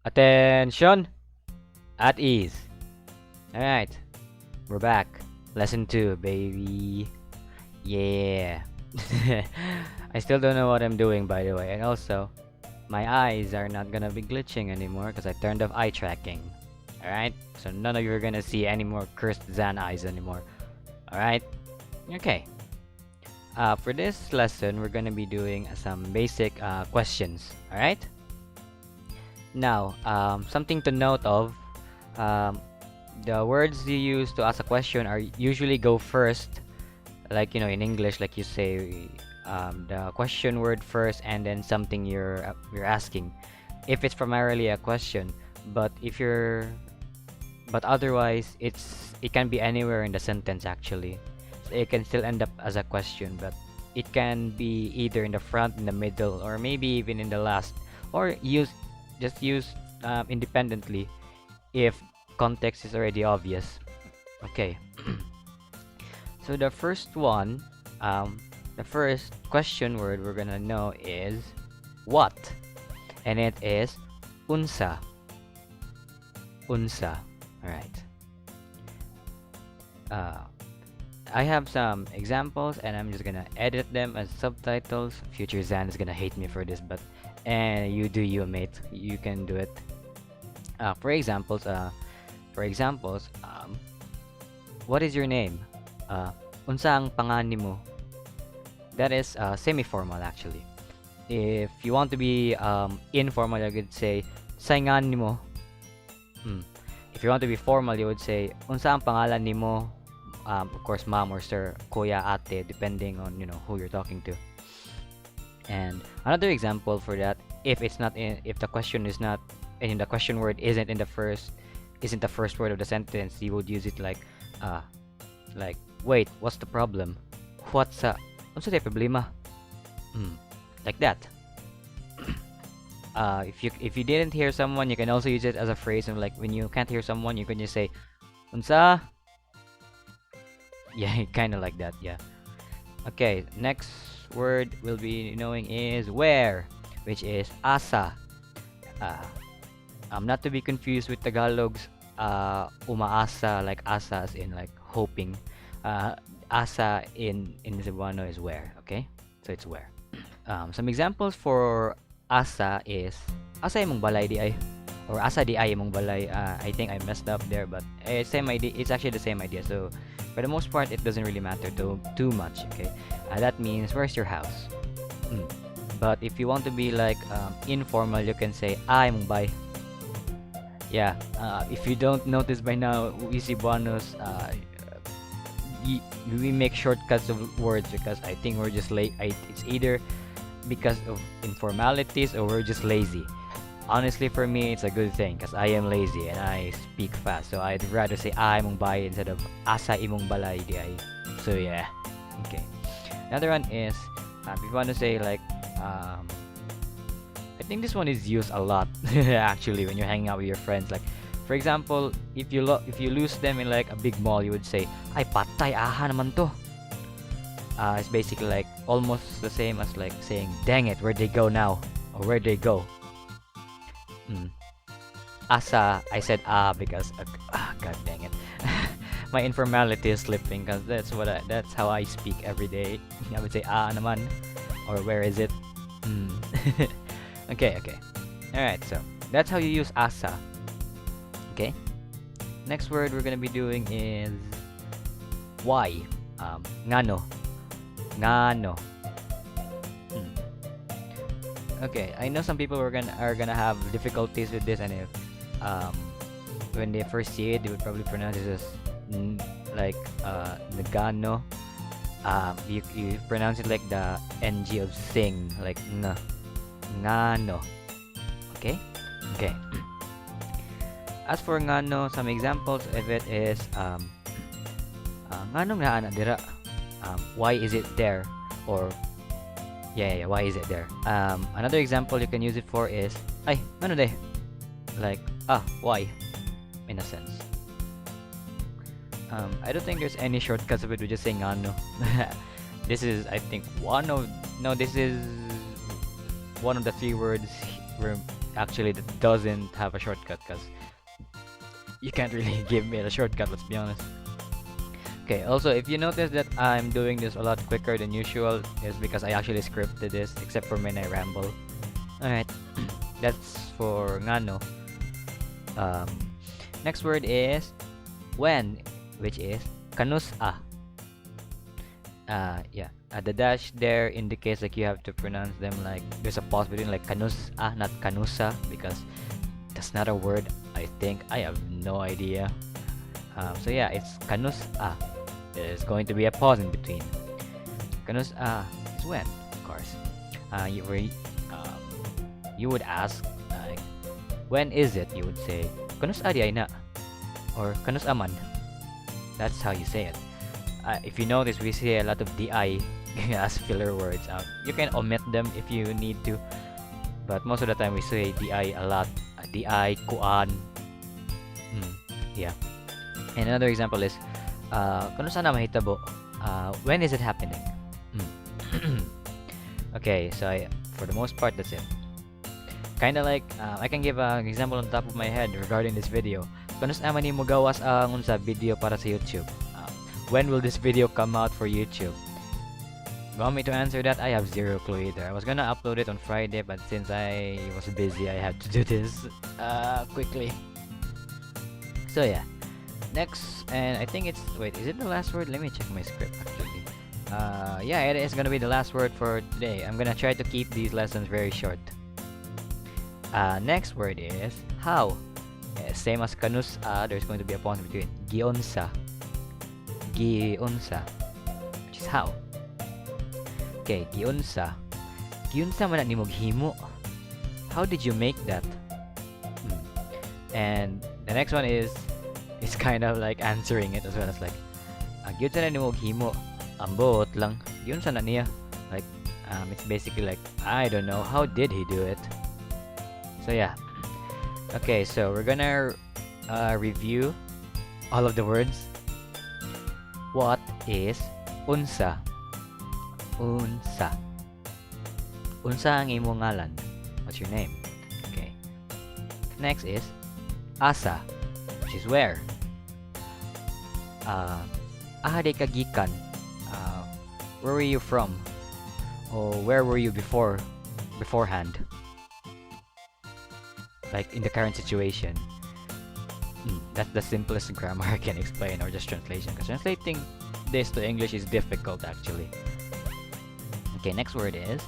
Attention! At ease. Alright, we're back. Lesson 2, baby. Yeah. I still don't know what I'm doing, by the way. And also, my eyes are not gonna be glitching anymore because I turned off eye tracking. Alright? So none of you are gonna see any more cursed Zan eyes anymore. Alright? Okay. For this lesson, we're gonna be doing some basic questions. Alright? Now, something to note of, the words you use to ask a question are usually go first, like in English, like you say the question word first and then something you're asking, if it's primarily a question. But but otherwise, it can be anywhere in the sentence actually. So it can still end up as a question, but it can be either in the front, in the middle, or maybe even in the last, or just use independently if context is already obvious. Okay. So the first one, the first question word we're gonna know is what, and it is unsa. Unsa. All right. I have some examples, and I'm just gonna edit them as subtitles. Future Zan is gonna hate me for this, but and you do you, mate. You can do it. For examples, what is your name? Unsa ang pangan nimo? That is semi-formal actually. If you want to be informal, you could say saingan nimo. If you want to be formal, you would say unsa ang pangalan nimo? Of course, mom or sir, kuya, ate, depending on who you're talking to. And another example for that, if the question is not, and the question word isn't the first word of the sentence, you would use it like wait, what's the problem? Unsa tay problema? Like that. If you didn't hear someone, you can also use it as a phrase, and like when you can't hear someone, you can just say unsa. Yeah, kind of like that. Yeah. Okay, next word we'll be knowing is where, which is asa. Not to be confused with Tagalog's umaasa, like asa as in like hoping. Asa in Cebuano is where. Okay, so it's where. Some examples for asa is asa imong balay diay, or asa diay imong balay. I think I messed up there, but it's same idea. It's actually the same idea. So for the most part, it doesn't really matter too much. Okay, that means where's your house. But if you want to be like informal, you can say imong bay. Yeah. If you don't notice by now, we Cebuanos we make shortcuts of words because I think we're just late. It's either because of informalities or we're just lazy. Honestly, for me, it's a good thing because I am lazy and I speak fast. So I'd rather say imong bay instead of asa imong balay diay. So yeah. Okay. Another one is if you want to say like I think this one is used a lot actually when you're hanging out with your friends. Like for example, if you lose them in like a big mall, you would say, "Ay patay aha naman to." It's basically like almost the same as like saying, "Dang it, where'd they go now?" or "Where'd they go?" Asa, I said because god dang it. My informality is slipping because that's how I speak every day. I would say naman, or where is it? Okay. Alright, so that's how you use asa. Okay. Next word we're gonna be doing is why. Ngano. Okay, I know some people are gonna have difficulties with this, and if when they first see it, they would probably pronounce it as like nagano. You pronounce it like the ng of sing, like ngano. Okay. As for ngano, some examples of it is nganong naa na dira. Why is it there? Or yeah, why is it there? Another example you can use it for is ay ano de, like why, in a sense. I don't think there's any shortcuts of it. We just say ngano. This is I think this is one of the three words actually that doesn't have a shortcut, because you can't really give me a shortcut, let's be honest. Okay, also if you notice that I'm doing this a lot quicker than usual, is because I actually scripted this, except for when I ramble. Alright, that's for ngano. Um, Next word is when, which is Kanus-a. Yeah, the dash there indicates like you have to pronounce them like there's a pause between, like Kanus-a, not Kanus-a, because that's not a word. I think I have no idea. So yeah, it's Kanus-a. There's going to be a pause in between. Kanus-a is when, of course. You would ask like, when is it? You would say Kanus-a diay na, or Kanus-a man. That's how you say it. If you notice, we say a lot of diay as filler words. You can omit them if you need to, but most of the time we say diay a lot. Diay, kuan. Yeah. And another example is Kanus-a na mahitabo. When is it happening? Okay, so for the most part, that's it. Kinda like, I can give an example on top of my head regarding this video. Kanus-a man nimo gawas ang unsa video para sa YouTube? When will this video come out for YouTube? Want me to answer that? I have zero clue either. I was gonna upload it on Friday, but since I was busy, I had to do this quickly. So yeah. Next, and I think it's, wait, is it the last word? Let me check my script actually. Yeah, it is gonna be the last word for today. I'm gonna try to keep these lessons very short. Next word is how. Same as Kanus-a, there's going to be a pause between Gi-unsa. Gi-unsa, which is how. Okay, Gi-unsa. Gi-unsa man nimo'g himo. How did you make that? And the next one is kind of like answering it as well. As like, Gi-unsa na nimo'g himo. Ambot lang. Gi-unsa na niya. Like, it's basically like, I don't know, how did he do it? So yeah. Okay, so we're gonna review all of the words. What is unsa? Unsa. Unsa ang imong ngalan? What's your name? Okay. Next is asa, which is where. Aha de kagikan. Where were you from? Or where were you beforehand? Like in the current situation. That's the simplest grammar I can explain, or just translation, because translating this to English is difficult actually. Okay, next word is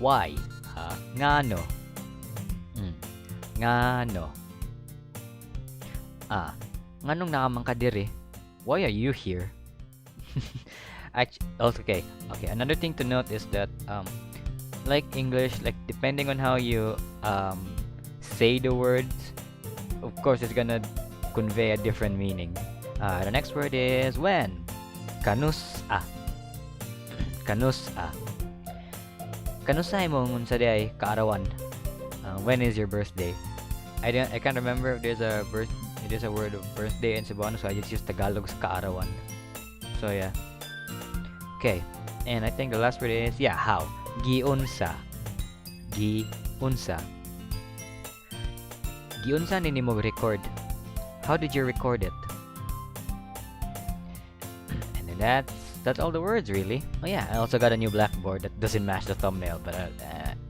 why. Ngano. Ngano. Nganong nakamang ka diri? Why are you here? Okay. Another thing to note is that like English, like depending on how you say the words, of course it's gonna convey a different meaning. The next word is when. Kanus-a. Kanus-a. Kanus-a imong unsa diay kaarawan? When is your birthday? I can't remember if there's a word of birthday in Cebuano, so I just use Tagalog sa kaarawan. So yeah. Okay, and I think the last word is how. Gi-unsa. Gi-unsa. Gi-unsa ni nimo'g record? How did you record it? And then that's all the words really. Oh yeah, I also got a new blackboard that doesn't match the thumbnail, but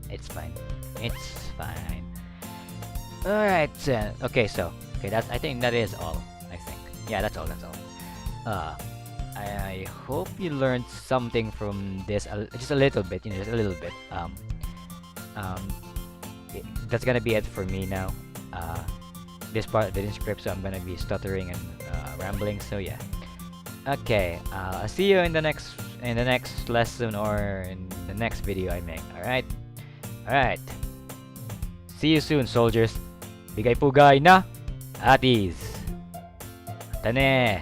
it's fine. It's fine. Alright, okay, I think that is all. I think. Yeah, that's all. I hope you learned something from this, just a little bit, just a little bit. That's gonna be it for me now. This part didn't script, so I'm gonna be stuttering and rambling. So yeah. Okay. I'll see you in the next lesson, or in the next video I make. Alright. See you soon, soldiers. Bigay pugay na at ease. Tane.